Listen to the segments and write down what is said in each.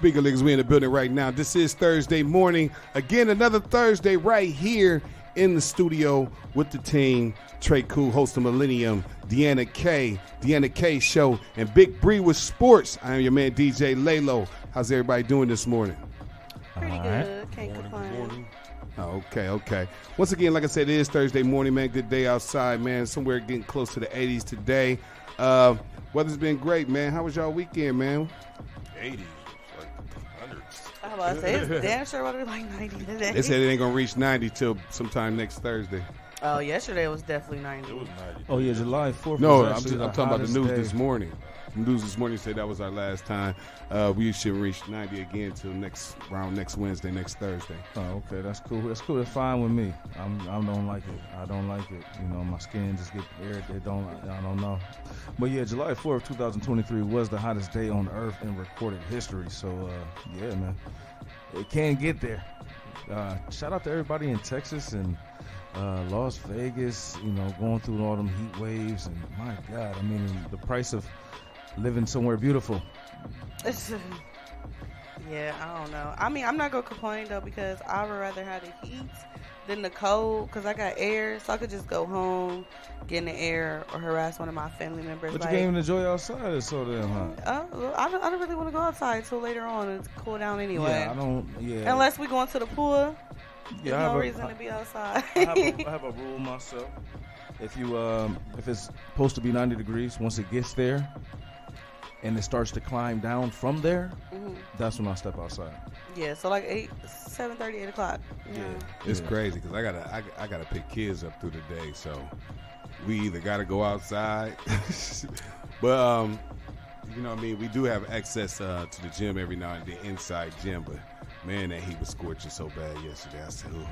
Speaker Leaguers, we in the building right now. This is Thursday morning. Again, another Thursday right here in the studio with the team. Trey Cool, host of Millennium, DeAnna K Show, and Big Bree with sports. I am your man, DJ Laylo. How's everybody doing this morning? Pretty good. Can't complain. Okay. Once again, like I said, it is Thursday morning, man. Good day outside, man. Somewhere getting close to the 80s today. Weather's been great, man. How was y'all weekend, man? 80s, like hundreds. I was about to say, it's damn sure about to be like 90 today. They said it ain't going to reach 90 till sometime next Thursday. Oh, yesterday was definitely 90. It was 90. Oh, yeah, July 4th. No, was I'm talking about the news this morning. The news this morning said that was our last time. We should reach 90 again till next Wednesday, next Thursday. Oh, okay, that's cool. That's cool. That's fine with me. I don't like it. I don't like it. You know, my skin just get irritated. I don't know. But yeah, July 4th, 2023 was the hottest day on Earth in recorded history. So yeah, man, it can get there. Shout out to everybody in Texas and Las Vegas. You know, going through all them heat waves, and my God, I mean, the price of living somewhere beautiful. Yeah, I don't know. I mean, I'm not going to complain, though, because I would rather have the heat than the cold, because I got air, so I could just go home, get in the air, or harass one of my family members. But you can't even enjoy outside. It's so damn hot. I don't really want to go outside until later on. It's cool down anyway. Yeah. Unless we going to the pool. Yeah, There's no reason to be outside. I have a rule myself. If it's supposed to be 90 degrees, once it gets there, and it starts to climb down from there, that's when I step outside. Yeah, so like 7:30, 8 o'clock. Yeah. It's crazy because I gotta pick kids up through the day, so we either gotta go outside, but you know what I mean. We do have access to the gym every now and then, inside gym, but man, that heat was scorching so bad yesterday. I said, ooh.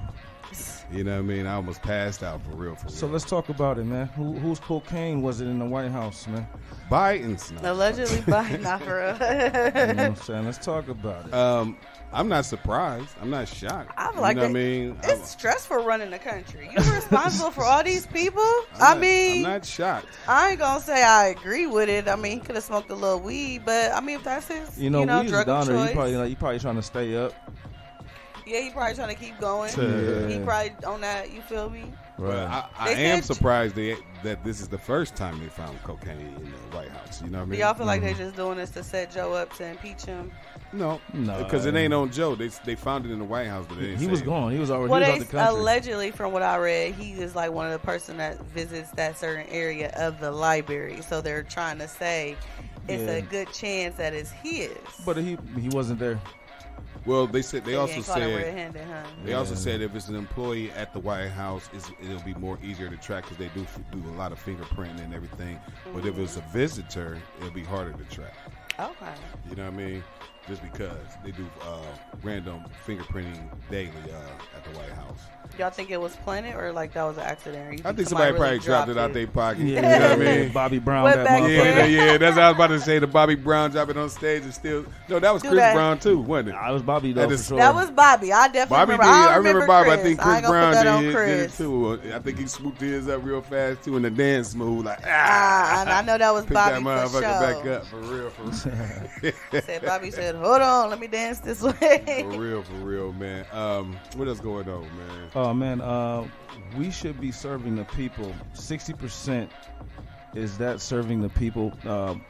You know what I mean? I almost passed out for real. So let's talk about it, man. Whose cocaine was it in the White House, man? Biden's. Allegedly Biden, not for real. You know what I'm saying? Let's talk about it. I'm not surprised. I'm not shocked. I'm like, you know what I mean? It's stressful running the country. You're responsible for all these people? I'm not shocked. I ain't going to say I agree with it. I mean, he could have smoked a little weed, but I mean, if that's his, weed is drug of down there. choice. He probably trying to stay up. Yeah, he probably trying to keep going. He probably on that, you feel me? Right. I am surprised that this is the first time they found cocaine in the White House. You know what I mean? Do y'all feel like they're just doing this to set Joe up to impeach him? No, because it ain't on Joe. They found it in the White House, but he was gone. He was already out the country. Allegedly, from what I read, he is like one of the person that visits that certain area of the library. So they're trying to say it's a good chance that it's his. But he wasn't there. Well, they said they also said if it's an employee at the White House, it'll be more easier to track because they do a lot of fingerprinting and everything. But if it's a visitor, it'll be harder to track. Okay. You know what I mean? Just because they do random fingerprinting daily at the White House. Y'all think it was planted or like that was an accident? I think somebody probably dropped it out their pocket. Yeah, you know what I mean? Bobby Brown. Went back Yeah, that's what I was about to say. The Bobby Brown dropping on stage and still. No, that was Chris Brown too, wasn't it? I was Bobby though. For sure. That was Bobby. I definitely remember. I remember Bobby. Chris. I think Chris Brown did it too. I think he swooped his up real fast too in the dance move, like and I know that was pick Bobby that for motherfucker sure. back up for real. Said Bobby said, "Hold on, let me dance this way." For real, man. What else going on, man? Oh man, we should be serving the people. 60% is that serving the people,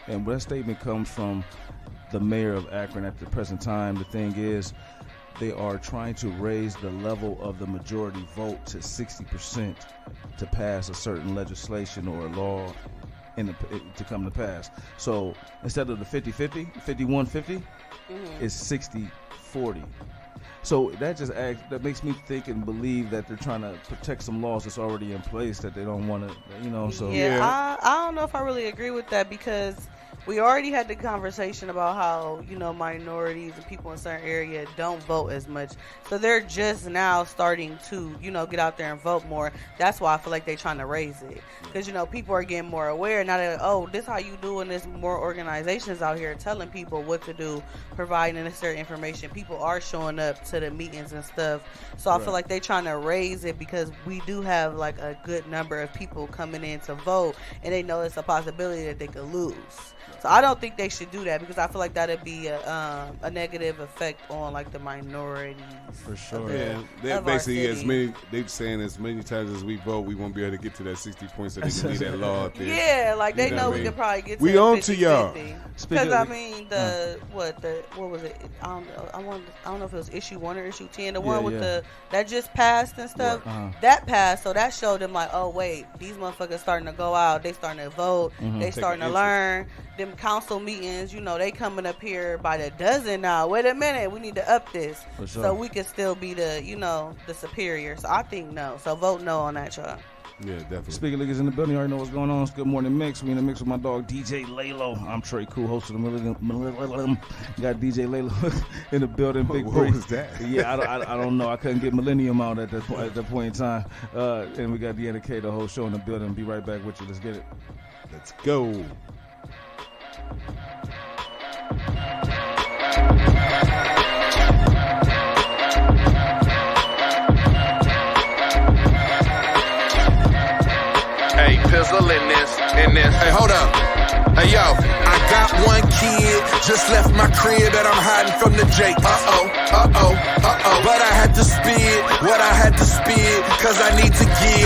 and that statement comes from the mayor of Akron at the present time. The thing is, they are trying to raise the level of the majority vote to 60% to pass a certain legislation or law to come to pass. So instead of the 50-50, 51-50, it's 60-40. So that makes me think and believe that they're trying to protect some laws that's already in place that they don't want to, So I don't know if I really agree with that because we already had the conversation about how, minorities and people in certain areas don't vote as much. So they're just now starting to, get out there and vote more. That's why I feel like they're trying to raise it. Because, people are getting more aware now that, this how you do, and there's more organizations out here telling people what to do, providing necessary information. People are showing up to the meetings and stuff. So I feel like they're trying to raise it because we do have like a good number of people coming in to vote, and they know it's a possibility that they could lose. So I don't think they should do that because I feel like that'd be a negative effect on like the minorities. For sure. Yeah, they're basically they're saying as many times as we vote, we won't be able to get to that 60 points so they can leave that law up there. Yeah, like they know we could probably get to we on to y'all. Because I mean what was it? I don't know if it was issue 1 or issue 10, the one with that just passed and stuff. That passed, so that showed them like, oh wait, these motherfuckers starting to go out, they starting to vote, they starting to learn. Them council meetings, they coming up here by the dozen now. Wait a minute, we need to up this so we can still be the the superior. So I think no. So vote no on that, y'all. Yeah, definitely. Speaking of niggas in the building, you already know what's going on. It's Good Morning Mix. We in the mix with my dog DJ Laylo. I'm Trey Cool, host of the Millennium. Got DJ Laylo in the building. Big Bree. What was that? Yeah, I don't know. I couldn't get Millennium out at that point in time. And we got DeAnna K, the whole show in the building. Be right back with you. Let's get it. Let's go. Hey, Pizzle in this. Hey, hold up. Hey, yo, I got one kid, just left my crib and I'm hiding from the Jake. But I had to spit what I had to spit, cause I need to give.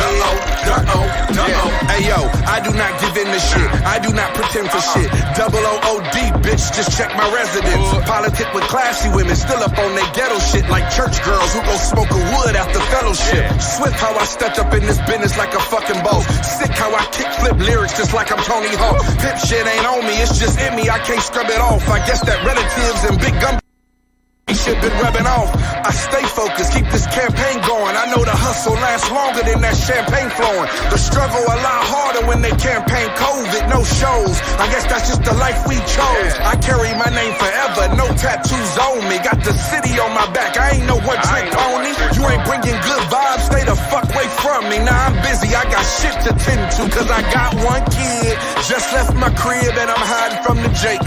Hey, yo, I do not give in to shit. I do not pretend for shit. OOD, bitch, just check my residence. Politic with classy women, still up on their ghetto shit like church girls who go smoke a wood after fellowship. Swift how I stepped up in this business like a fucking boss. Sick how I kick flip lyrics just like I'm Tony Hawk. Pip shit ain't on me, it's just in me, I can't scrub it off. I guess that relatives and big gum shit been rubbing off. I stay focused, keep this campaign going. I know the hustle lasts longer than that champagne flowing. The struggle a lot harder when they campaign COVID, no shows. I guess that's just the life we chose. I carry my name forever, no tattoos on me. Got the city on my back, I ain't no one trick pony. You ain't bringing good vibes, stay the fuck away from me. Now I'm busy, I got shit to tend to, cause I got one kid, just left my crib and I'm hiding from the Jake.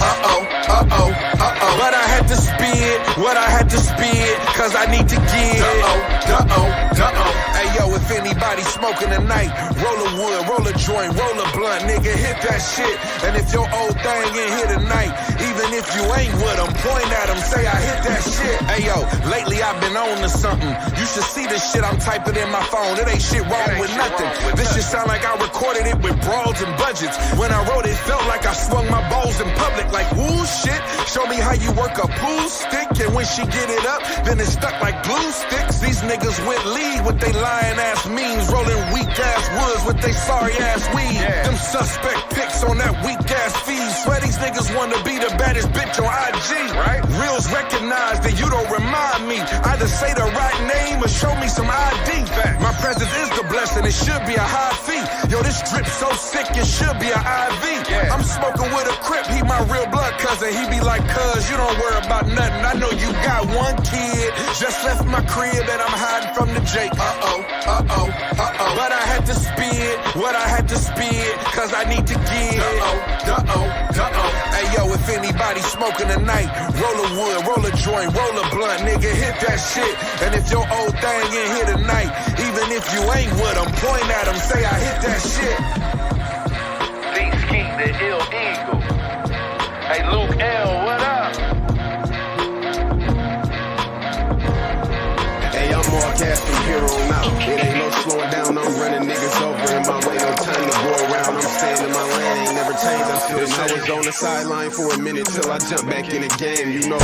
But I had to spit what I had to spit, cause I need to give. Hey yo, if anybody smoking tonight, roll a wood, roll a joint, roll a blunt, nigga, hit that shit. And if your old thing in here tonight, even if you ain't with them, point at them, say I hit that shit. Hey yo, lately I've been on to something. You should see this shit I'm typing in my phone. It ain't shit wrong with nothing. This shit sound like I recorded it with broads and budgets. When I wrote it, felt like I swung my balls in public like, woo shit. Show me how you work a pool stick, and when she get it up, then it's stuck like glue sticks. These niggas went lead with they lying ass memes, rolling weak ass woods with they sorry ass weed. Them suspect pics on that weak ass feed. Swear these niggas wanna be the baddest bitch on IG. Right? Reals recognize that you don't remind me. Either say the right name or show me some ID. My presence is the blessing, it should be a high fee. Yo, this drip so sick, it should be an IV. I'm smoking with a Crip, he my real blood cousin. He be like, cuz, you don't worry about nothing. I know you got one kid, just left my crib and I'm hiding from the Jake. But I had to spit what I had to spit, cause I need to give. Hey yo, if anybody smoking tonight, roll a wood, roll a joint, roll a blunt, nigga, hit that shit. And if your old thing in here tonight, even if you ain't with them, point at them, say I hit that shit. D-Ski, the Ill Eagle. Hey, Luke L, what up? Hey, I'm more gas from here on out. It ain't no slowing down, I'm running niggas over in my way, no time to go around. I'm staying in my lane, ain't never changed, I'm still the same. I was on the sideline for a minute till I jump back in the game, you know. You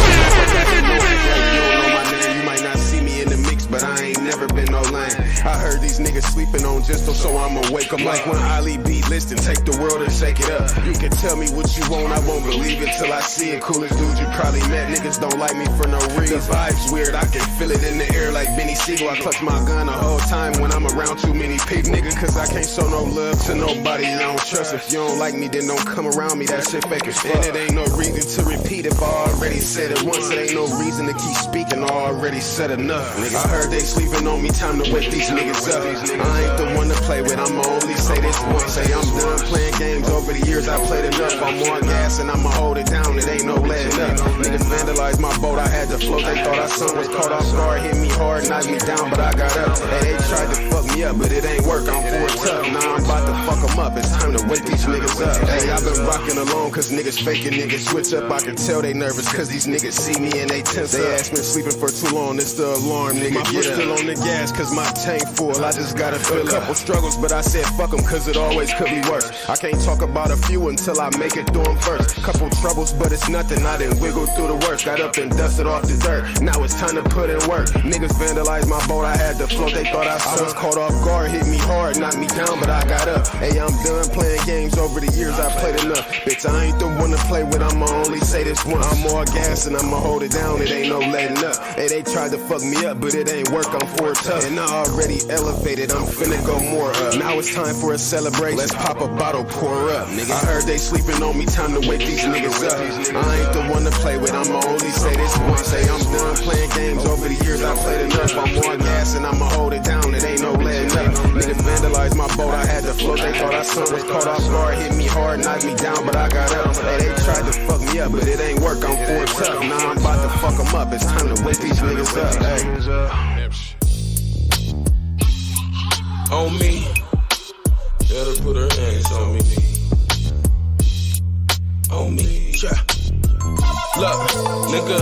don't know my name, you might not see me in the mix, but I ain't never been no lame. I heard these niggas sleeping on Jisto, so I'ma wake up like when Ali beat list and take the world and shake it up. You can tell me what you want, I won't believe it till I see it. Coolest dude you probably met, niggas don't like me for no reason. The vibe's weird, I can feel it in the air like Benny Siegel. I clutch my gun the whole time when I'm around too many people, nigga, cause I can't show no love to nobody I don't trust. If you don't like me, then don't come around me, that shit fake as fuck. And it ain't no reason to repeat if I already said it once. It ain't no reason to keep speaking, I already said enough. Nigga, I heard they sleeping on me, time to wake these niggas up. I ain't the one to play with, I'ma only say this once. Say I'm done playing games, over the years I played enough. I'm on gas and I'ma hold it down, it ain't no letting up. Nigga, Niggas vandalized my boat, I had to float. They thought I sunk, was caught off guard, hit me hard, knocked me down, but I got up. Hey, they tried to fuck me up, but it ain't work, I'm for it tough. Now I'm about to fuck them up, it's time to wake these niggas up. Hey, I've been rocking alone, cause niggas faking, niggas switch up. I can tell they nervous, cause these niggas see me and they tense up. They asked me sleeping for too long, it's the alarm, nigga. My foot still on the gas, cause my tank full, I just gotta fill a couple struggles, but I said fuck them, cause it always could be worse. I can't talk about a few until I make it through them first. Couple troubles, but it's nothing, I done wiggled through the worst. Got up and dusted off the dirt, now it's time to put in work. Niggas vandalized my boat, I had to float, they thought I was caught off guard, hit me hard, knocked me down, but I got up. Hey, I'm done playing games, over the years I played enough. Bitch, I ain't the one to play with, I'ma only say this once. I'm more gas and I'ma hold it down, it ain't no letting up. Hey, they tried to fuck me up, but it ain't work, I'm for it tough. And I already elevated, I'm finna go more up. Now it's time for a celebration, let's pop a bottle, pour up. Nigga, I heard they sleeping on me, time to wake these niggas up. I ain't the one to play with, I'ma only say this once. Say I'm done playing games, over the years I played enough. I'm more gas and I'ma hold it down, it ain't no letting up. Niggas vandalized my boat, I had to float, they thought I sunk, was caught off guard, hit me hard, knocked me down, but I got up. Hey, they tried to fuck me up, but it ain't work, I'm for it tough. Now I'm about to fuck them up, it's time to wake these niggas up. Hey. On me, let her put her hands on me. On me, yeah. Look, nigga,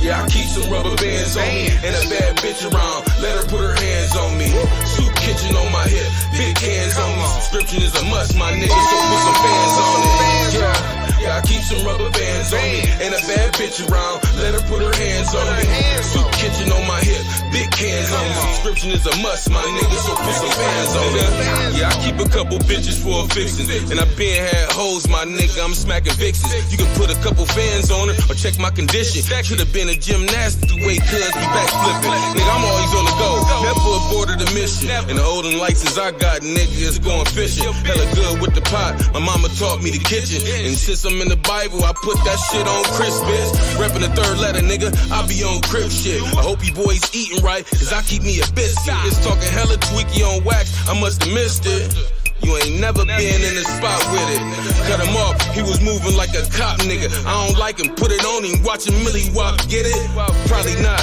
yeah, I keep some rubber bands on me and a bad bitch around. Let her put her hands on me. Soup kitchen on my hip, big hands on me. Subscription is a must, my nigga, so put some fans on it. Yeah, I keep some rubber bands on me and a bad bitch around. Let her put her hands on me. Soup kitchen on my hip, big hands on me. Subscription is a must, my nigga, so put some fans on it. Yeah, I keep a couple bitches for a fixin', and I been had hoes, my nigga, I'm smacking vixens. You can put a couple fans on it or check my condition. Should've been a gymnastic the way cuz be back flipping. Nigga, I'm always on the go, never aborted a mission. And the olden license I got, nigga, is going fishing. Hella good with the pot, my mama taught me the kitchen. And since I'm in the Bible, I put that shit on Christmas. Reppin' the third letter, nigga, I be on crib shit. I hope you boys eating right, cause I keep me a biscuit. It's talking hella tweaky on wax, I must've missed it. You ain't never been in the spot with it. Cut him off, he was moving like a cop, nigga. I don't like him, put it on him, watch him Millie walk, get it? Probably not,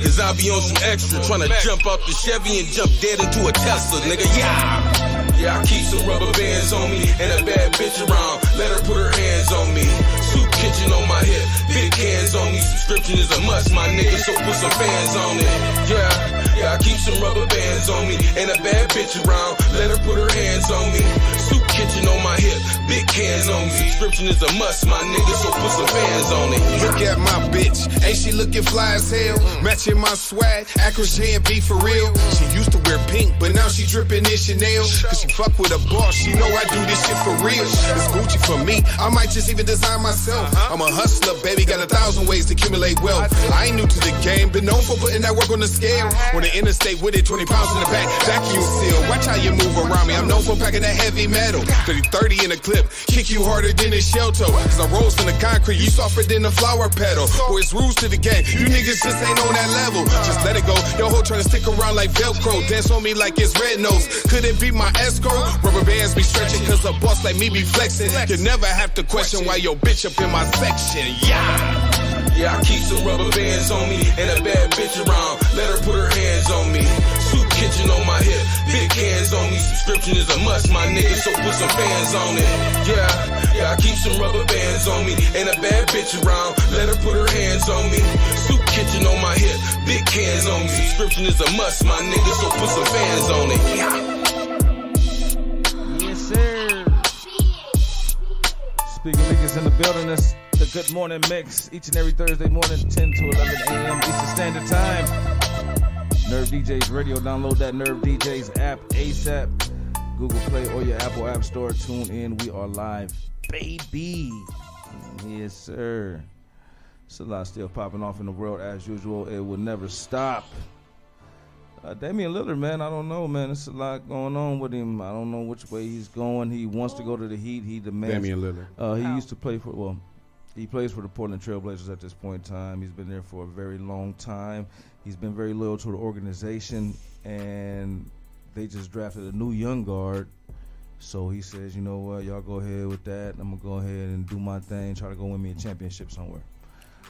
cause I be on some extra, tryna jump out the Chevy and jump dead into a Tesla, nigga, yeah, I keep some rubber bands on me and a bad bitch around. Let her put her hands on me. Soup kitchen on my hip, big hands on me. Subscription is a must, my nigga, so put some fans on it. Yeah, I keep some rubber bands on me and a bad bitch around. Let her put her hands on me. Soup kitchen on my hip, big hands on me. Subscription is a must, my nigga, so put some fans on it. Look at my bitch, ain't she looking fly as hell? Matching my swag, accuracy and be for real. She used to wear pink, but now she dripping in Chanel. Cause she fuck with a boss, she know I do this shit for real. It's Gucci for me, I might just even design myself. I'm a hustler, baby, got 1,000 ways to accumulate wealth. I ain't new to the game, been known for putting that work on the scale. On the interstate with it, 20 pounds in the back, vacuum seal. Watch how you move around me, I'm known for packing that heavy metal. 30-30 in a clip, kick you harder than a shell toe. Cause I rolls in the concrete, you softer than a flower petal. Boy, it's rules to the game, you niggas just ain't on that level. Just let it go, your hoe tryna stick around like Velcro. Dance on me like it's red nose, could it be my escrow? Rubber bands be stretching cause a boss like me be flexing. You never have to question why your bitch up in my section, Yeah, I keep some rubber bands on me and a bad bitch around. Let her put her hands on me. Soup kitchen on my hip, big hands on me. Subscription is a must, my nigga, so put some fans on it. Yeah, I keep some rubber bands on me and a bad bitch around. Let her put her hands on me. Soup kitchen on my hip, big hands on me. Subscription is a must, my nigga, so put some fans on it. Yes, sir. Speaking niggas in the building, that's the Good Morning Mix. Each and every Thursday morning, 10 to 11 a.m. Eastern Standard Time. Nerve DJs Radio. Download that Nerve DJs app ASAP. Google Play or your Apple App Store. Tune in. We are live, baby. Yes, sir. It's a lot still popping off in the world as usual. It will never stop. Damian Lillard, man, I don't know, man. There's a lot going on with him. I don't know which way he's going. He wants to go to the Heat. He demands. Damian Lillard. He used to play for, he plays for the Portland Trailblazers at this point in time. He's been there for a very long time. He's been very loyal to the organization, and they just drafted a new young guard. So he says, you know what, y'all go ahead with that. I'm going to go ahead and do my thing, try to go win me a championship somewhere.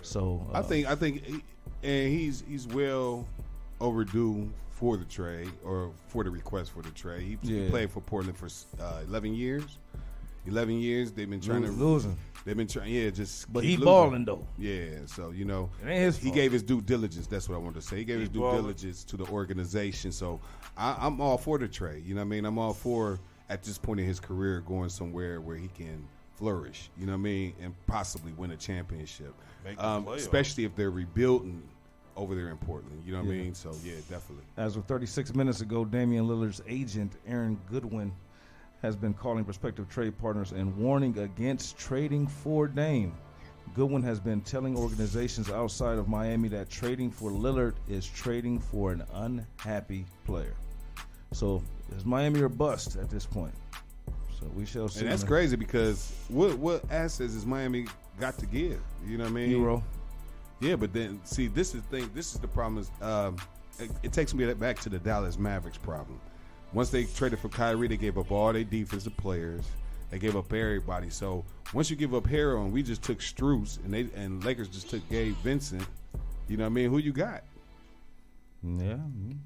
So I think, and he's well overdue for the trade or for the request for the trade. He played for Portland for 11 years. 11 years they've been trying to losing. They've been trying, but he balling though. Yeah, so it ain't his fault. He gave his due diligence. That's what I wanted to say. He gave his due diligence to the organization. So I'm all for the trade. You know what I mean? I'm all for at this point in his career going somewhere where he can flourish. You know what I mean? And possibly win a championship, especially if they're rebuilding over there in Portland. You know what I mean? So yeah, definitely. As of 36 minutes ago, Damian Lillard's agent Aaron Goodwin has been calling prospective trade partners and warning against trading for Dame. Goodwin has been telling organizations outside of Miami that trading for Lillard is trading for an unhappy player. So is Miami or bust at this point? So we shall see. And that's crazy because what assets is Miami got to give? You know what I mean? Hero. Yeah, but then see, this is the thing. This is the problem. Is it takes me back to the Dallas Mavericks problem. Once they traded for Kyrie, they gave up all their defensive players. They gave up everybody. So once you give up Hero, and we just took Strus, and Lakers just took Gabe Vincent, you know what I mean? Who you got? Yeah.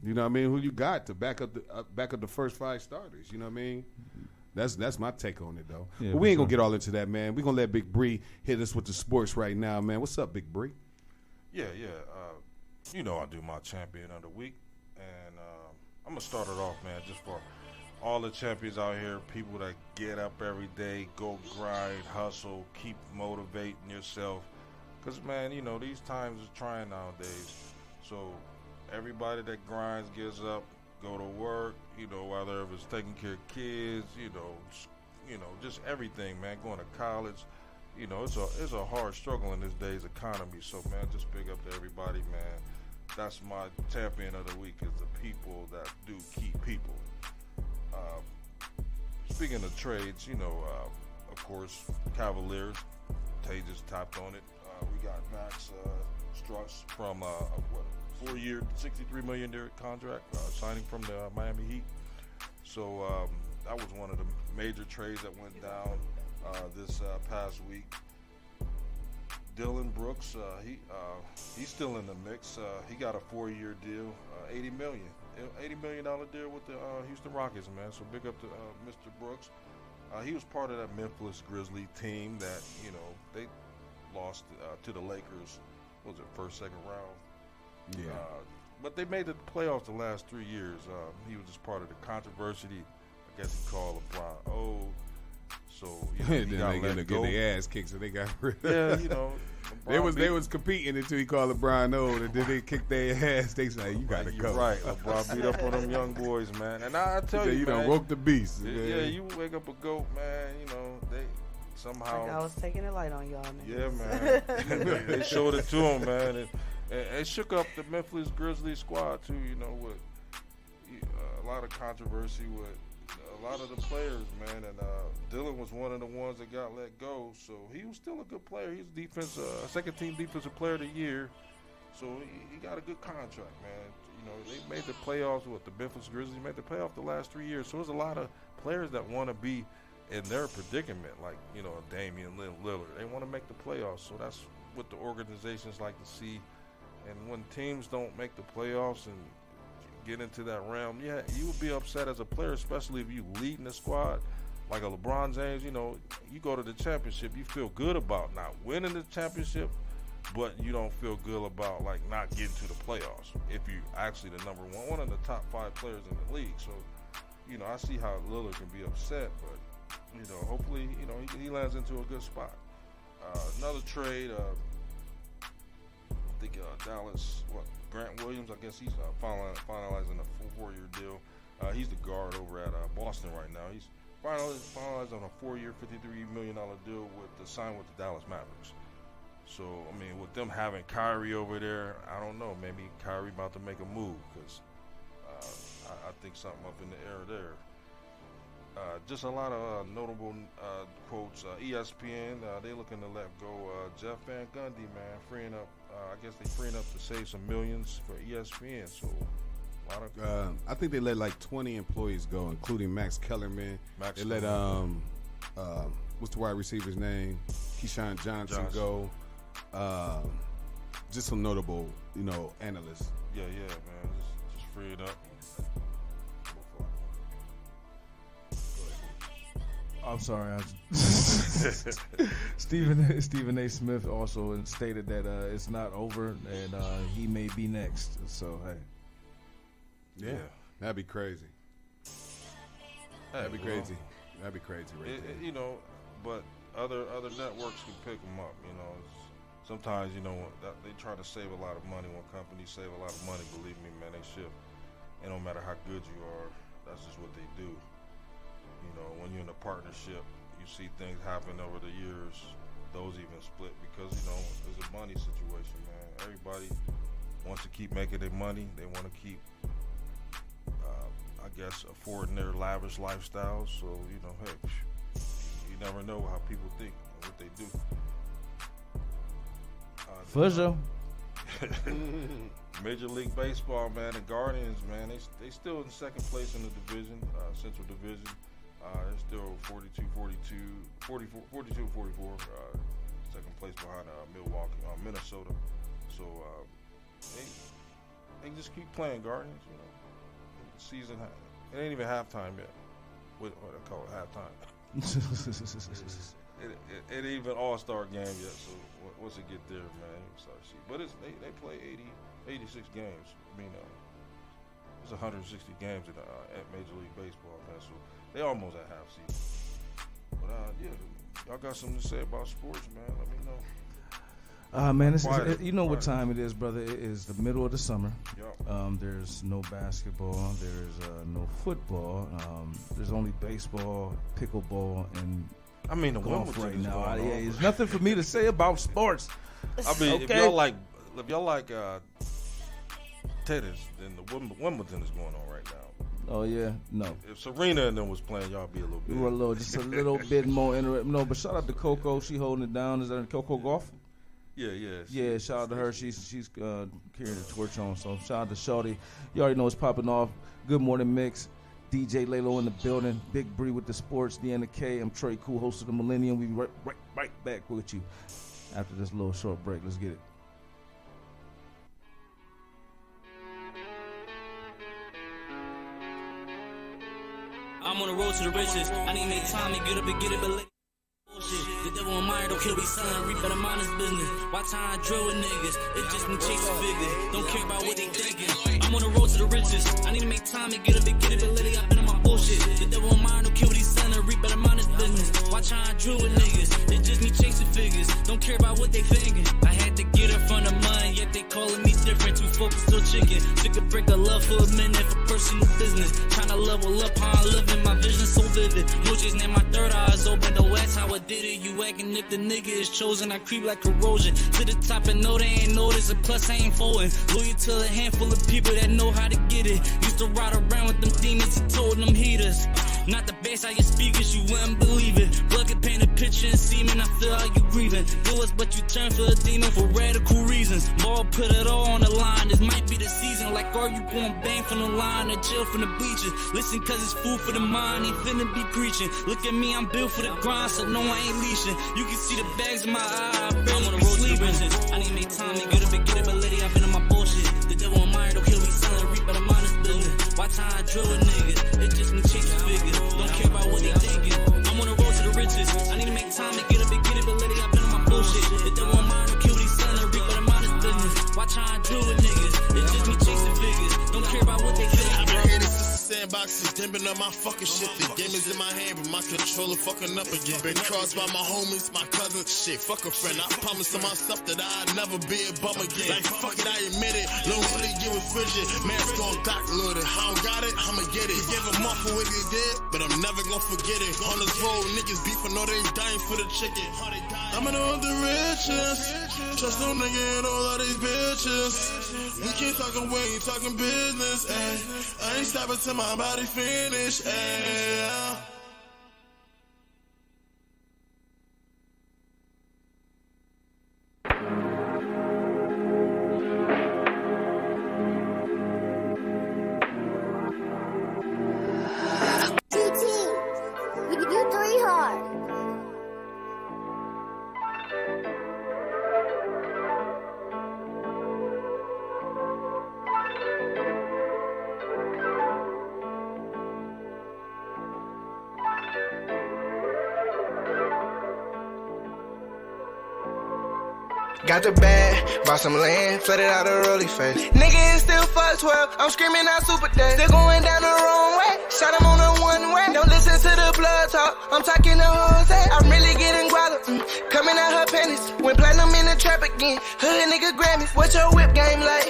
You know what I mean? Who you got to back up the first 5 starters? You know what I mean? That's my take on it, though. Yeah, but we ain't going to get all into that, man. We're going to let Big Bree hit us with the sports right now, man. What's up, Big Bree? Yeah. You know I do my champion of the week. And I'm going to start it off, man, just for all the champions out here, people that get up every day, go grind, hustle, keep motivating yourself. Because, man, you know, these times are trying nowadays. So everybody that grinds, gets up, go to work, you know, whether if it's taking care of kids, you know, just everything, man, going to college. You know, it's a hard struggle in this day's economy. So, man, just big up to everybody, man. That's my champion of the week is the people that do keep people. Speaking of trades, you know, of course, Cavaliers, Tay just tapped on it. We got Max Strus from a 4-year, $63 million contract signing from the Miami Heat. So that was one of the major trades that went down this past week. Dylan Brooks, he's still in the mix. He got a 4-year deal, $80 million deal with the Houston Rockets, man. So big up to Mr. Brooks. He was part of that Memphis Grizzlies team that, you know, they lost to the Lakers. What was it, first, second round? Yeah. But they made the playoffs the last 3 years. He was just part of the controversy. I guess he called LeBron old. So you know, then they get their ass kicked, so they got rid of. Yeah, you know, they was competing until he called LeBron old, and then they kicked their ass. They say, "You gotta go." Right, LeBron beat up on them young boys, man. And I tell you, man, woke the beast. Yeah, you wake up a goat, man. You know they somehow. Like I was taking a light on y'all, man. Yeah, man. They showed it to him, man, and it shook up the Memphis Grizzlies squad too. You know, with a lot of controversy with a lot of the players, man, and Dylan was one of the ones that got let go, so he was still a good player. He's second-team defensive player of the year, so he got a good contract, man. You know, they made the playoffs. The Memphis Grizzlies made the playoff the last 3 years, so there's a lot of players that want to be in their predicament, like, you know, Damian Lillard. They want to make the playoffs, so that's what the organizations like to see. And when teams don't make the playoffs and get into that realm, yeah, you would be upset as a player, especially if you leading the squad like a LeBron James. You know, you go to the championship, you feel good about not winning the championship, but you don't feel good about like not getting to the playoffs if you actually the number one of the top 5 players in the league. So, you know, I see how Lillard can be upset, but you know, hopefully, you know, he lands into a good spot. Another trade, I think Dallas, Grant Williams, I guess he's finalizing a 4-year deal. He's the guard over at Boston right now. He's finalized on a 4-year, $53 million deal to sign with the Dallas Mavericks. So, I mean, with them having Kyrie over there, I don't know. Maybe Kyrie about to make a move because I think something up in the air there. Just a lot of notable quotes. ESPN, they looking to let go Jeff Van Gundy, man, freeing up. I guess they freeing up to save some millions for ESPN. So, a lot of. I think they let like 20 employees go, including Max Kellerman. They let what's the wide receiver's name? Keyshawn Johnson go. just some notable, analysts. Yeah, man. Just free it up. I'm sorry. Stephen A. Smith also stated that it's not over and he may be next. So hey, yeah. That'd be crazy. That'd be crazy. That'd be crazy, right there. But other networks can pick them up. Sometimes they try to save a lot of money. When companies save a lot of money, believe me, man, they shift. And no matter how good you are, that's just what they do. When you're in a partnership, you see things happen over the years. Those even split because it's a money situation, man. Everybody wants to keep making their money. They want to keep, affording their lavish lifestyles. So hey, you never know how people think and what they do. For sure. Major League Baseball, man, the Guardians, man, they still in second place in the division, Central Division. They're still 42-44, second place behind Minnesota. So they just keep playing Guardians, Season, it ain't even halftime yet. What I call it halftime. It ain't even All-Star game yet, so once it get there, man, you start to see. But they play 86 games. I mean, it's 160 games at Major League Baseball, man, so they almost at half season. But, y'all got something to say about sports, man, let me know. Man, you know what time it is, brother. It is the middle of the summer. Yep. There's no basketball. There's no football. There's only baseball, pickleball, and the golf right now. Yeah, there's nothing for me to say about sports. Okay. if y'all like tennis, then the Wimbledon is going on right now. Oh yeah, no. If Serena and them was playing, y'all be a little bit. Just a little bit more interesting. No, but shout out to Coco. She holding it down. Is that Coco Golf? Yeah. Shout out to her. She's carrying the torch on. So shout out to Shorty. You already know it's popping off. Good morning mix. DJ Laylo in the building. Big Bree with the sports. DeAnna K. I'm Trey Cool, host of the Millennium. We be right back with you after this little short break. Let's get it. I'm on the road to the riches. I need to make time and get up and get it, but the devil in mind, don't kill me, son. Reap better mind his business. Watch how I drill with niggas. It's just me chasing figures. Don't care about what they thinking. I'm on the road to the riches. I need to make time and get up and get it, but lately I've been on my bullshit. The devil in mind, don't kill what he's son. Reap better mind his business. Watch how I drill with niggas. It's just me chasing figures. Don't care about what they thinking. I had to get her from the mud, yet they calling me different. Too focused on chicken. Took a break of love for a minute for personal business. Trying to level up how I'm living. My vision so vivid. No chasing and my third eye's open. The West, how I did it. You acting if the nigga is chosen. I creep like corrosion to the top and know they ain't noticed. And plus I ain't folding. Loyal to a handful of people that know how to get it. Used to ride around with them demons. He told them heaters. Not the bass how you speakers, you wouldn't believe it. Blood can paint a picture and semen. I feel how you grieving. Do us, but you turn for a demon for radical reasons. Ball put it all on the line. This might be the season. Like, are you going bang from the line or chill from the bleachers? Listen, cause it's food for the mind. Ain't finna be preaching. Look at me, I'm built for the grind, so no, I ain't leashing. You can see the bags in my eye. I'm on the road to the riches. I need to make time and get up and get it, but lady, I've been on my bullshit. The devil in mind, don't kill me, son. Reap better mind his business. Watch how I drill with niggas. It's just me chasing figures. Don't care about what they thinking. I'm on the road to the riches. I need to make time and get up and get it, but lady, I've been on my bullshit. The devil in mind, don't kill these son. Reap better mind his business. Watch how I drill with niggas. It's just me chasing figures. Don't care about what they thinking. Sandboxes, dipping up my fucking shit. The game is in my hand, but my controller fucking up again. Been crossed by my homies, my cousin. Shit, fuck a friend. I promised to myself that I'd never be a bum again. Like, fuck it, I admit it. Little hoodie, give it frigid. Mask on dock loaded. I don't got it, I'ma get it. He gave him up for what he did, but I'm never gonna forget it. On this road, niggas beefing, know they dying for the chicken. I'm in all the riches. Trust no nigga and all of these bitches. We can't talk away, talking business, ayy. I ain't stopping till my body finish, ayy. Got the bag, bought some land, flooded out a rolly face. Nigga, it's still fuck 12. I'm screaming out super day. Still going down the wrong way. Shot him on a one way. Don't listen to the blood talk. I'm talking to Jose. I'm really getting guala. Coming out her panties. Went platinum in the trap again. Hood nigga Grammys. What's your whip game like?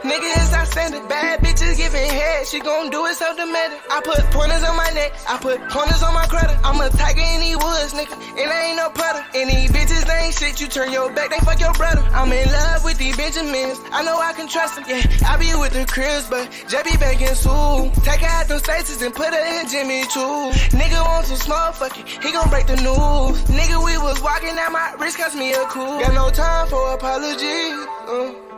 Nigga, it's outstanding. Bad bitches giving head. She gon' do it so dramatic. I put pointers on my neck. I put pointers on my credit. I'm a tiger in these woods, nigga. And I ain't no predator. And these bitches, they ain't shit. You turn your back, they fuck your brother. I'm in love with these Benjamins. I know I can trust them. Yeah, I be with the Chris, but JB banking Sue. Take her out them stations and put her in Jimmy Choo. Nigga want some small fucking, he gon' break the news. Nigga, we was walking out my wrist, cost me a cool. Got no time for apology.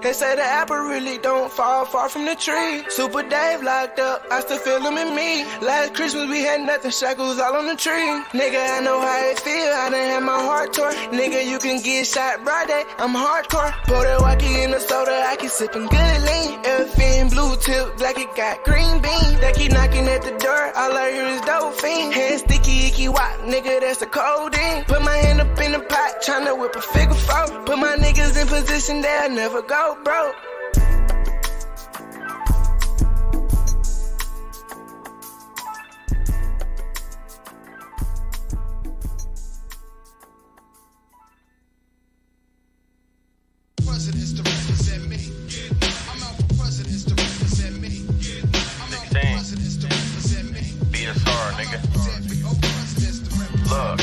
They say the apple really don't fall far from the tree. Super Dave locked up, I still feel him in me. Last Christmas we had nothing, shackles all on the tree. Nigga, I know how it feel, I done had my heart torn. Nigga, you can get shot broad day, I'm hardcore. Pour that wacky in the soda, I keep sipping good lean. FN blue tip, black it got green bean. They keep knocking at the door, all I hear is dope fiend. Hand sticky, icky wop, nigga, that's the codeine. Put my hand up in the pot, tryna whip a figure four. Put my niggas in position, they'll never go broke. Presidents to represent me. I'm out for presidents to represent me. I'm out for presidents to represent me. BSR, nigga. Look.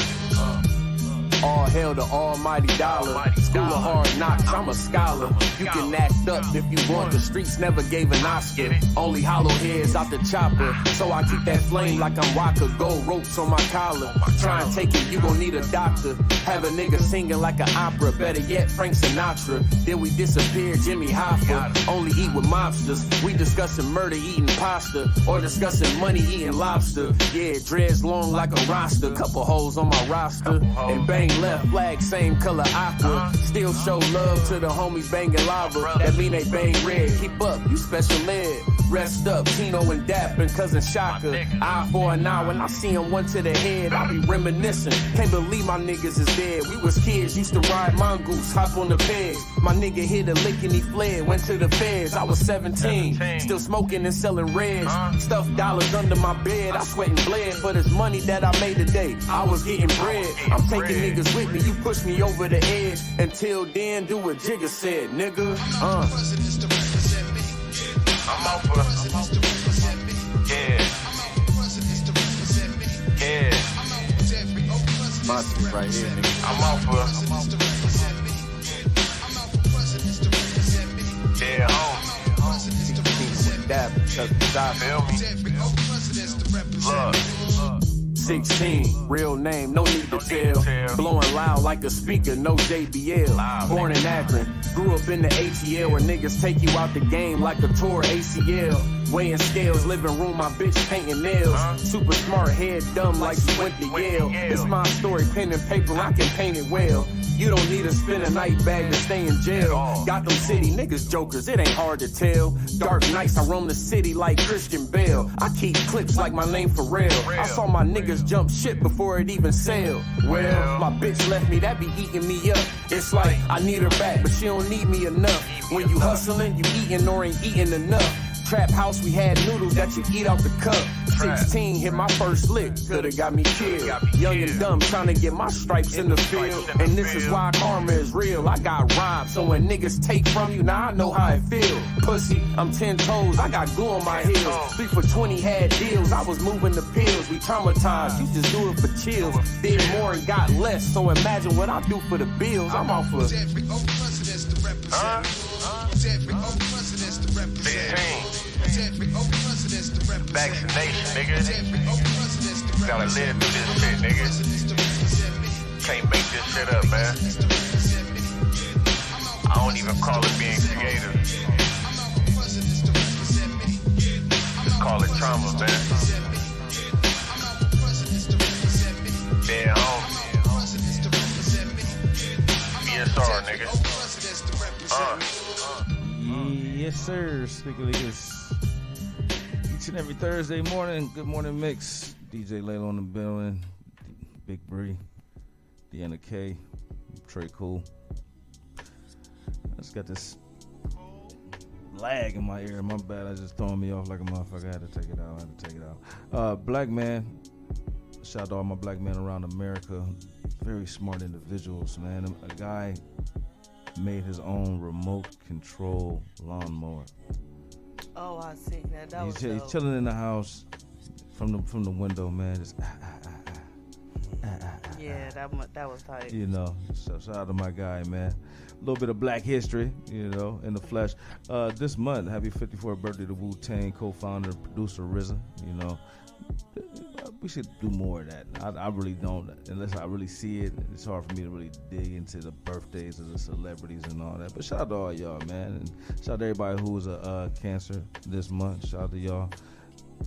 All hail the almighty dollar. School of hard knocks, I'm a scholar. You can act up if you want, the streets never gave an Oscar. Only hollow heads out the chopper. So I keep that flame like I'm Rocker. Gold ropes on my collar. Try and take it, you gon' need a doctor. Have a nigga singing like an opera. Better yet, Frank Sinatra. Then we disappear, Jimmy Hoffa. Only eat with mobsters. We discussing murder, eating pasta. Or discussing money, eating lobster. Yeah, dreads long like a roster. Couple holes on my roster. And bang left, flag same color aqua. Still show love to the homies banging lava. That mean they bang red. Keep up, you special ed. Rest up, Tino and Dap and Cousin Shaka. Eye for an eye, when I see him one to the head, I be reminiscing. Can't believe my niggas is dead. We was kids, used to ride mongoose, hop on the pegs. My nigga hit a lick and he fled, went to the feds. I was 17, still smoking and selling reds. Stuffed dollars under my bed, I sweat and bled. For this money that I made today, I was getting bread. I'm taking niggas with me, you push me over the edge. Until then, do what Jigga said, nigga. I'm out for yeah. Yeah. My shit right here, nigga. I'm out for yeah, home. Dab, feel me? Look. 16, real name, no need to tell. Blowing loud like a speaker, no JBL. Born in Akron, grew up in the ATL where niggas take you out the game like a tour ACL. Weighing scales, living room, my bitch painting nails. Super smart, head dumb like she went to Yale. It's my story, pen and paper, I can paint it well. You don't need to spend a night bag to stay in jail. Gotham City, niggas jokers, it ain't hard to tell. Dark nights, I roam the city like Christian Bale. I keep clips like my name for real. I saw my niggas jump shit before it even sailed. Well, my bitch left me, that be eating me up. It's like I need her back, but she don't need me enough. When you hustling, you eating or ain't eating enough. Trap house, we had noodles that you eat out the cup. 16, hit my first lick, coulda got me killed. Young and dumb, trying to get my stripes in the field. And this is why karma is real. I got rhymes, so when niggas take from you, now I know how it feel. Pussy, I'm 10 toes, I got glue on my heels. 3 for 20 had deals, I was moving the pills. We traumatized, you just do it for chills. Did more and got less, so imagine what I do for the bills. I'm off for 16. Vaccination, nigga. Gotta live through this shit, nigga. Can't make this shit up, man. I don't even call it being creative. Just call it trauma, man. Dead home. BSR, nigga. Yes, sir. Speaking of this. Each and every Thursday morning, Good Morning Mix. DJ Laylo in the building. Big Bree. DeAnna K. Trey Cool. I just got this lag in my ear. My bad. I just throwing me off like a motherfucker. I had to take it out. Black man. Shout out to all my black men around America. Very smart individuals, man. A guy made his own remote control lawnmower. Oh, I seen that. That was He's chilling in the house from the window, man. Just yeah, that was tight. You know, so shout out to my guy, man. A little bit of black history, you know, in the flesh. This month, happy 54th birthday to Wu-Tang co-founder, producer RZA. You know, we should do more of that. I really don't, unless I really see it. It's hard for me to really dig into the birthdays of the celebrities and all that. But shout out to all y'all, man, and shout out to everybody who was a cancer this month. Shout out to y'all.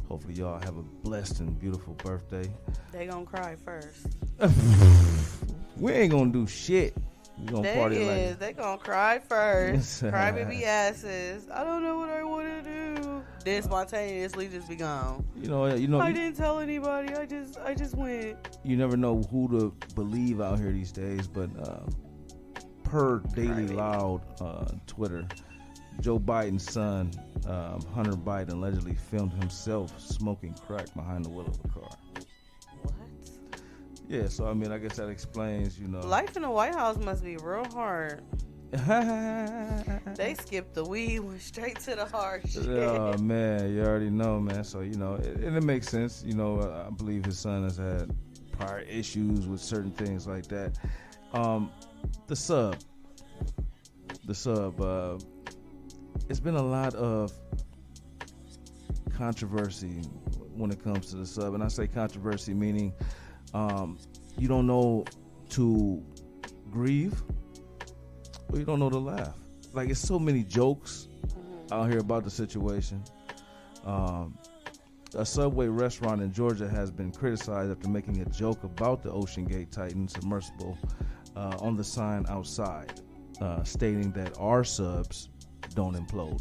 Hopefully y'all have a blessed and beautiful birthday. They gonna cry first. We ain't gonna do shit. We gonna party like they gonna cry first. Cry baby asses. I don't know what I want to do. Then spontaneously just be gone. You know. I didn't tell anybody. I just went. You never know who to believe out here these days, but per Daily Loud Twitter, Joe Biden's son, Hunter Biden, allegedly filmed himself smoking crack behind the wheel of a car. What? Yeah, so I mean, I guess that explains, you know. Life in the White House must be real hard. They skipped the weed, went straight to the hard shit. Oh man, you already know, man. So you know, and it makes sense. You know, I believe his son has had prior issues with certain things like that. The sub. It's been a lot of controversy when it comes to the sub, and I say controversy meaning you don't know to grieve or you don't know to laugh. Like, it's so many jokes out here about the situation. A Subway restaurant in Georgia has been criticized after making a joke about the Ocean Gate Titan submersible on the sign outside, stating that our subs don't implode.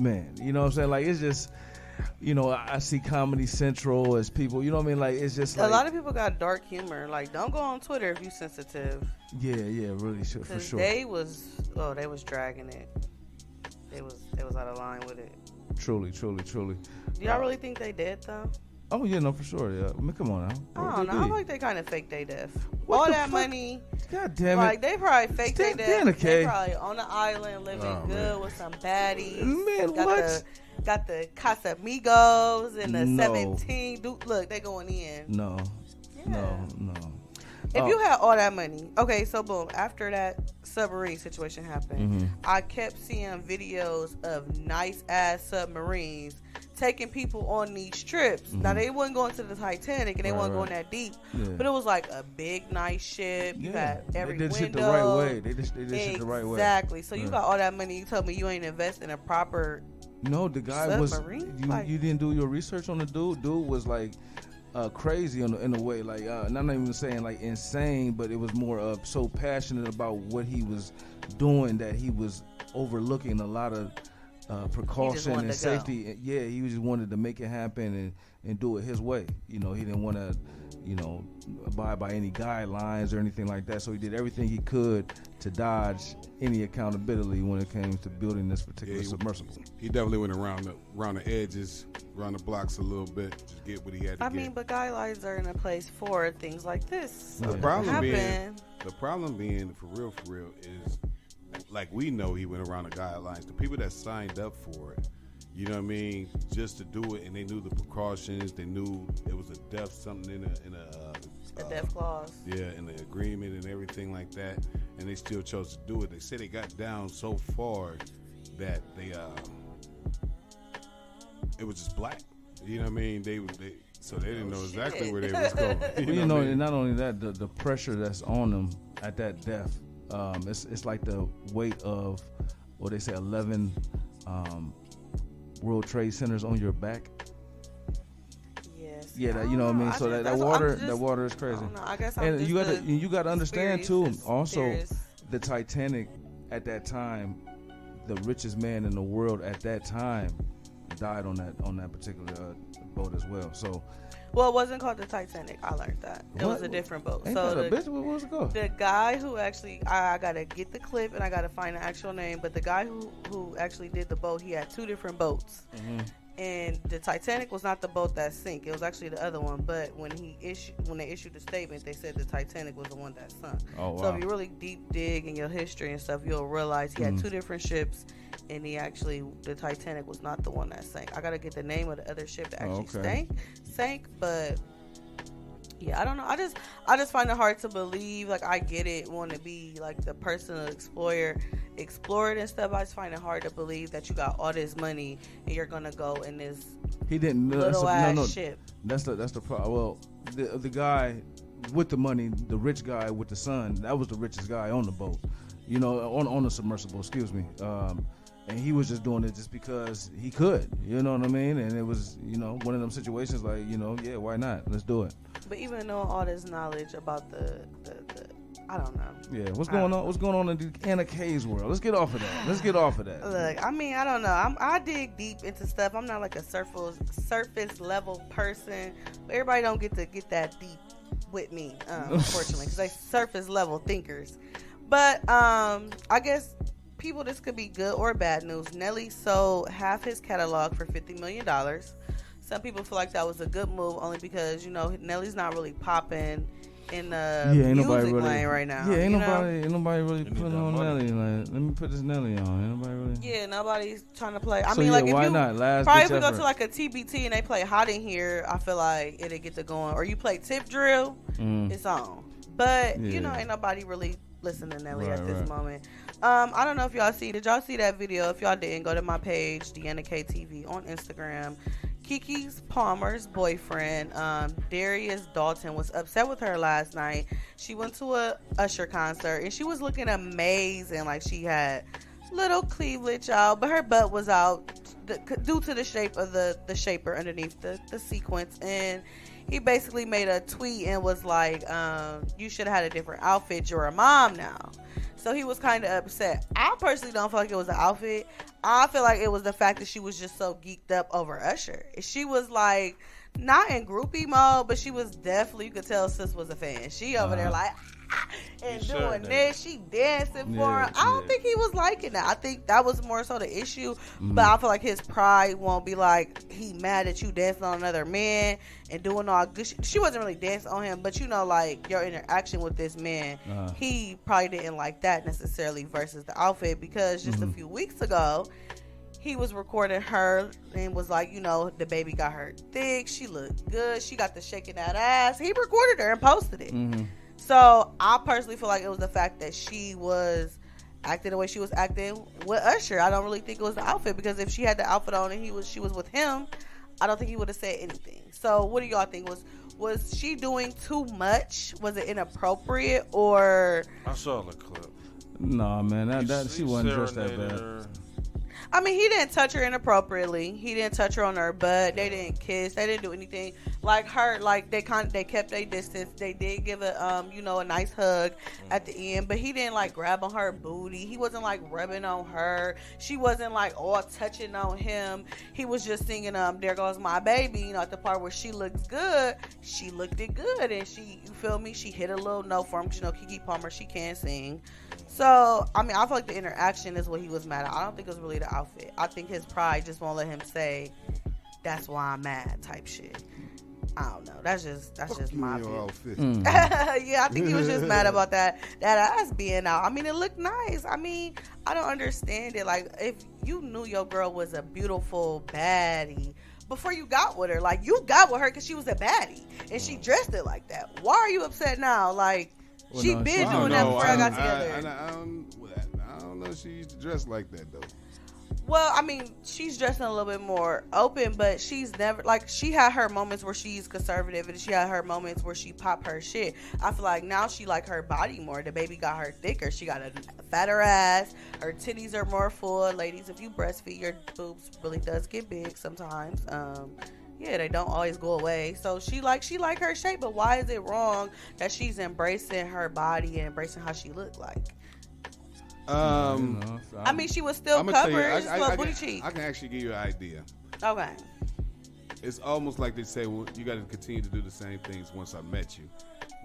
Man, you know what I'm saying? Like, it's just, you know, I see Comedy Central as people, you know what I mean? Like, it's just like, a lot of people got dark humor. Like, don't go on Twitter if you sensitive. Yeah, really, for sure. They was dragging it. They was out of line with it. Truly. Do y'all really think they did though? Oh yeah, no, for sure. Yeah, I mean, come on now. I don't know. I feel like they kind of faked their death. All that money. God damn it. Like, they probably faked their death. DeAnna, They probably on the island living good with some baddies. Man, what? Got the Casamigos and the 17. Dude, look, they going in. No. If you had all that money, okay, so boom, after that submarine situation happened, I kept seeing videos of nice ass submarines taking people on these trips. Now, they wasn't going to the Titanic and they wasn't going that deep, but it was like a big nice ship. You had every window. They did shit the right way. They did shit the right way. Exactly. So you got all that money. You told me you ain't invest in a proper the guy submarine? You didn't do your research on the dude. Dude was like crazy in a way, like and I'm not even saying like insane, but it was more of so passionate about what he was doing that he was overlooking a lot of precaution and safety. Yeah, he just wanted to make it happen and do it his way. You know, he didn't want to, abide by any guidelines or anything like that. So he did everything he could to dodge any accountability when it came to building this particular submersible. He definitely went around the edges, around the blocks a little bit, just get what he had to get. I mean, but guidelines are in a place for things like this. The problem being, for real, is like, we know he went around the guidelines. The people that signed up for it, you know what I mean, just to do it, and they knew the precautions. They knew it was a death something in a death clause. Yeah, in the agreement and everything like that, and they still chose to do it. They said they got down so far that they it was just black. You know what I mean? So they didn't know exactly where they was going. And not only that, the pressure that's on them at that depth. It's like the weight of, what they say, 11 World Trade Centers on your back. Yes. Yeah, that, you know what I mean. So that water is crazy. I guess and you got to understand too. Also, the Titanic at that time, the richest man in the world at that time died on that particular boat as well. So. Well, it wasn't called the Titanic. I learned that. It was a different boat. Ain't so that a bitch? What was it called? The guy who actually, I gotta get the clip and I gotta find the actual name. But the guy who actually did the boat, he had 2 different boats. Mm-hmm. And the Titanic was not the boat that sank. It was actually the other one. But when they issued the statement, they said the Titanic was the one that sunk. Oh, wow. So if you really deep dig in your history and stuff, you'll realize he had 2 different ships, and the Titanic was not the one that sank. I gotta get the name of the other ship that actually sank. But yeah, I don't know. I just find it hard to believe. Like, I get it, want to be like the personal explorer and stuff. I just find it hard to believe that you got all this money and you're gonna go in this little ass ship. That's the problem. Well, the guy with the money, the rich guy with the son, that was the richest guy on the boat. You know, on the submersible. Excuse me. And he was just doing it just because he could. You know what I mean? And it was, one of them situations like, yeah, why not? Let's do it. But even knowing all this knowledge about the I don't know. Yeah, what's going on? What's going on in DeAnna K's world? Let's get off of that. Look, I mean, I don't know. I dig deep into stuff. I'm not like a surface level person. But everybody don't get to get that deep with me, unfortunately, because they surface level thinkers. But I guess people, this could be good or bad news. Nelly sold half his catalog for $50 million. Some people feel like that was a good move, only because Nelly's not really popping in the music lane right now. Yeah, ain't nobody really putting on Nelly. Like, let me put this Nelly on. Ain't nobody really. Yeah, nobody's trying to play. I so mean, yeah, like, why if you not? probably if we go to like a TBT and they play Hot in Here, I feel like it'll get to going. Or you play Tip Drill, it's on. But ain't nobody really listening to Nelly at this moment. I don't know if y'all did y'all see that video? If y'all didn't, go to my page, DeAnna KTV on Instagram. Keke Palmer's boyfriend, Darius Dalton, was upset with her last night. She went to a Usher concert and she was looking amazing. Like, she had little cleavage out, but her butt was out due to the shape of the shaper underneath the sequence. And he basically made a tweet and was like, you should have had a different outfit. You're a mom now. So he was kind of upset. I personally don't feel like it was the outfit. I feel like it was the fact that she was just so geeked up over Usher. She was like, not in groupie mode, but she was definitely, you could tell sis was a fan. She over there like, and doing this. She dancing for him. I don't think he was liking that. I think that was more so the issue. But I feel like his pride won't be like, he mad at you dancing on another man and doing all good shit. She wasn't really dancing on him, but like your interaction with this man, he probably didn't like that necessarily versus the outfit, because just a few weeks ago, he was recording her and was like, the baby got her thick. She looked good. She got the shaking that ass. He recorded her and posted it. So I personally feel like it was the fact that she was acting the way she was acting with Usher. I don't really think it was the outfit, because if she had the outfit on and she was with him, I don't think he would have said anything. So what do y'all think? Was she doing too much? Was it inappropriate, or? I saw the clip. No, man, that she wasn't dressed that bad. I mean, he didn't touch her inappropriately. He didn't touch her on her butt. They didn't kiss. They didn't do anything like her. Like, they kept their distance. They did give a a nice hug at the end, but he didn't like grab on her booty. He wasn't like rubbing on her. She wasn't like all touching on him. He was just singing "There Goes My Baby." At the part where she looks good, she looked it good, and she, you feel me? She hit a little note for him. Keke Palmer, she can sing. So, I mean, I feel like the interaction is what he was mad at. I don't think it was really the outfit. I think his pride just won't let him say, "That's why I'm mad," type shit. I don't know. That's just my view. Yeah, I think he was just mad about that ass being out. I mean, it looked nice. I mean, I don't understand it. Like, if you knew your girl was a beautiful baddie before you got with her, like, you got with her because she was a baddie and she dressed it like that. Why are you upset now? Like, she been doing that before I got together. I don't know if she used to dress like that, though. Well, I mean, she's dressing a little bit more open, but she's never, like, she had her moments where she's conservative and she had her moments where she pop her shit. I feel like now she like her body more. The baby got her thicker. She got a fatter ass. Her titties are more full. Ladies, if you breastfeed, your boobs really does get big sometimes. Yeah, they don't always go away. So she like her shape, but why is it wrong that she's embracing her body and embracing how she looked like? I mean, she was still covered. Booty cheek. I can actually give you an idea. Okay. it's almost like they say, well, you got to continue to do the same things once I met you.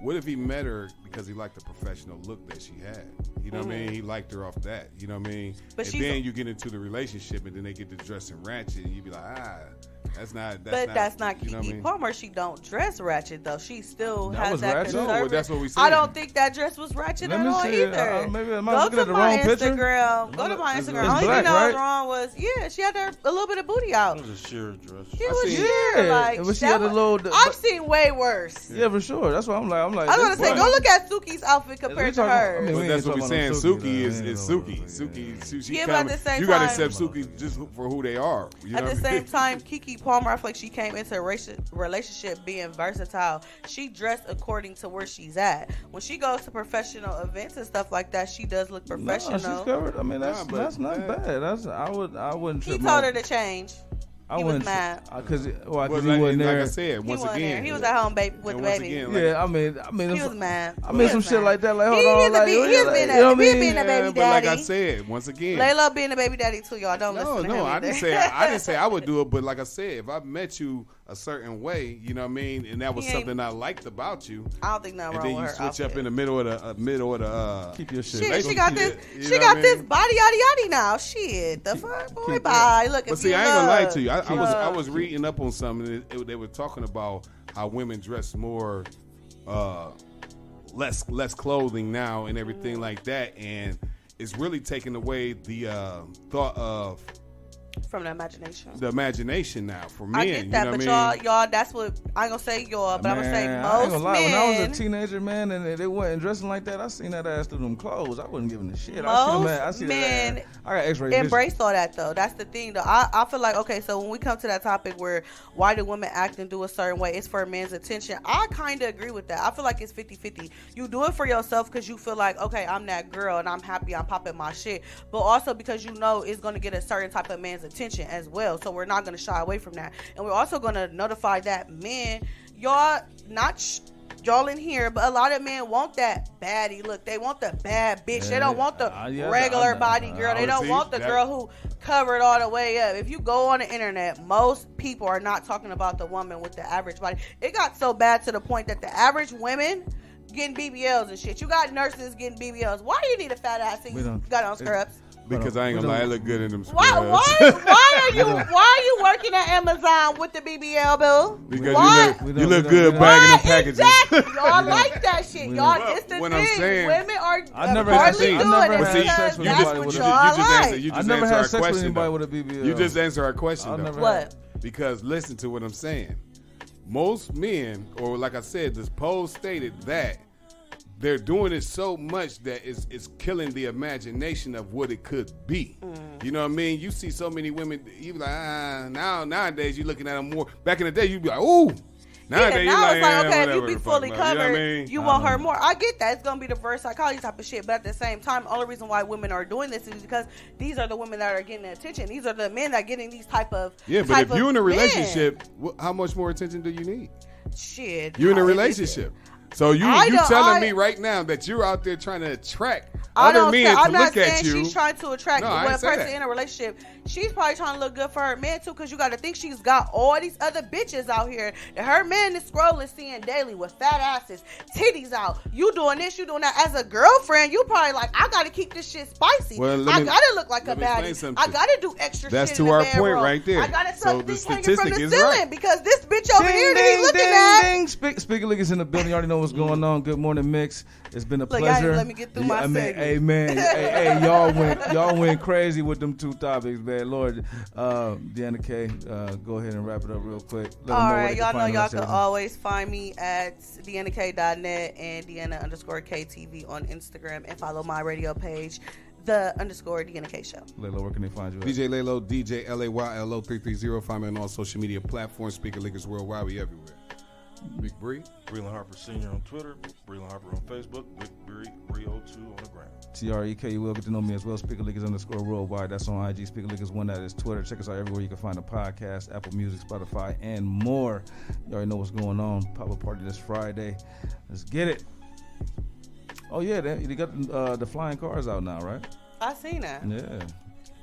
What if he met her because he liked the professional look that she had? You know what I mean? He liked her off that. You know what I mean? But and then you get into the relationship, and then they get to dressing ratchet, and you be like, that's not. That's not you know what I Keke mean? Palmer. She don't dress ratchet though. She still has was that ratchet? No, conservative. that's what we said. I don't think that dress was ratchet Let at me all see it. either. Maybe am I Go looking to at the my wrong picture? Instagram. Go to my It's Instagram. black, Only thing I was right? wrong was she had a little bit of booty out. It was a sheer dress. She was seen- sheer, like but she that had a was- little. I've seen way worse. Yeah, for sure. That's why I'm like. I was gonna say, go look at Suki's outfit compared to hers. But that's what we're saying. Suki is Suki. Suki. She Yeah, but at coming. the same You got to time- accept Suki just for who they are. You At know the what I mean? same time, Keke Palmer, I feel like she came into a relationship being versatile. She dressed according to where she's at. When she goes to professional events and stuff like that, she does look professional. No, she's covered. I mean, that's not bad. I wouldn't. He trip told my- her to change. I He was wouldn't mad. because he But wasn't there. Like I said, He once wasn't again, there. He was at home with the once baby. again, like, Yeah, I mean, He was mad. I mean, He some was shit mad. like that. Like, He hold on, is a like, be- you he is know, being a- you know what I he mean? being a baby but like I daddy. said, once again, Laylo being a baby daddy too, y'all. Don't listen to him no, I either. didn't say I would do it, but like I said, if I met you a certain way, you know what I mean, and that was He ain't- something I liked about you, I don't think nothing and wrong then you with her switch up outfit. in the middle of the Keep your shit. Shit, she got this. you She know got what I this mean? body yaddy now. Shit, the fuck, boy, keep bye. Look, But if see, you I ain't gonna lie love- to you. I love- was reading up on something. And they were talking about how women dress more, less clothing now and everything like that, and it's really taking away the thought of from the imagination. the imagination now for men. I get that, you know but what I mean? y'all, that's what I ain't gonna say y'all, but I'm gonna say Man, I ain't most gonna lie. When I was men. a teenager, man, and they wasn't dressing like that, I seen that ass through them clothes. I wasn't giving a shit. I see men that ass. I got X-ray vision. embrace all that though. That's the thing though. I feel like, okay, so when we come to that topic where why do women act and do a certain way, it's for a man's attention. I kind of agree with that. I feel like it's 50-50. You do it for yourself because you feel like, okay, I'm that girl and I'm happy, I'm popping my shit, but also because you know it's going to get a certain type of man's attention as well. So we're not going to shy away from that. And we're also going to notify that men, y'all y'all in here, but a lot of men want that baddie look. They want the bad bitch. They don't want the regular body girl. They don't want the girl who covered all the way up. If you go on the internet, most people are not talking about the woman with the average body. It got so bad to the point that the average women getting BBLs and shit. You got nurses getting BBLs. Why you need a fat ass and you got on scrubs? Because I ain't gonna lie, I look good in them Why scrubs. are you working at Amazon with the BBL, Bill? Because you look good bagging them packages. Exactly. Y'all like that shit. Y'all, it's the What thing. I'm saying- Women are I never had hardly sex. doing I never it had because sex with that's anybody what with a y'all like. You I just never answered had our sex with question, anybody though. with a BBL. You just answer our question, I though. never What? Because listen to what I'm saying. Most men, or like I said, this poll stated that they're doing it so much that it's killing the imagination of what it could be. You know what I mean? You see so many women, you be like, nowadays you looking at them more. Back in the day, you'd be like, ooh. Nowadays, now you're it's like, okay, if whatever you be the fully fuck, covered, you know what I mean? you want her more. I get that. It's going to be the reverse psychology type of shit. But at the same time, the only reason why women are doing this is because these are the women that are getting the attention. These are the men that are getting these type of Yeah, but type if you're in a of men. relationship, how much more attention do you need? Shit. You're in a how- relationship. So you telling me right now that you're out there trying to attract other men to I'm not look at saying you. she's trying to attract No, I when a ain't say person that. in a relationship. She's probably trying to look good for her man too, because you got to think she's got all these other bitches out here that her man is scrolling, seeing daily with fat asses, titties out. You doing this, you doing that. As a girlfriend, you probably like, I got to keep this shit spicy. Well, I got to look like a let me explain baddie. something I to got to do extra That's shit to in the our bedroom. point right there. I got to So suck the dick hanging from statistic the is ceiling right. because this bitch over here that he's looking at. Ding. Speaker Lick is in the building. You already know what's going on. Good morning, Mix. It's been a Look, pleasure. y'all let me get through my segment. Hey, man. hey, y'all went crazy with them two topics, man. Lord, DeAnna K, go ahead and wrap it up real quick. Let them know All where right, they y'all know find y'all us can at. always find me at DeAnnaK.net and Deanna_KTV on Instagram, and follow my radio page, _DeAnna K Show. Laylo, where can they find you at? DJ Laylo, DJ LAYLO 330. Find me on all social media platforms. Speaker Lickers Worldwide. We everywhere. Big Bree. Breland Harper Sr. on Twitter, Breland Harper on Facebook, Big Bree 02 on the ground. TREK, you will get to know me as well. Speaker Lickers _worldwide. That's on IG. Speaker Lickers 1, that is Twitter. Check us out everywhere you can find a podcast, Apple Music, Spotify, and more. You already know what's going on. Pop-up party this Friday. Let's get it. Oh yeah, they got the flying cars out now, right? I seen that. Yeah.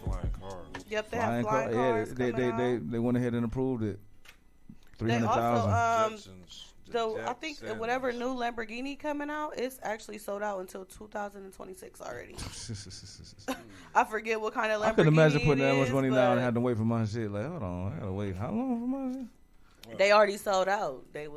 Flying cars. Yep, they have flying cars. Yeah, they went ahead and approved it. They also, 300,000. I think whatever new Lamborghini coming out, it's actually sold out until 2026 already. I forget what kind of Lamborghini. I couldn't imagine putting that much is, money down and having to wait for my shit. Like, hold on, I gotta wait. How long for my shit? They already sold out. They was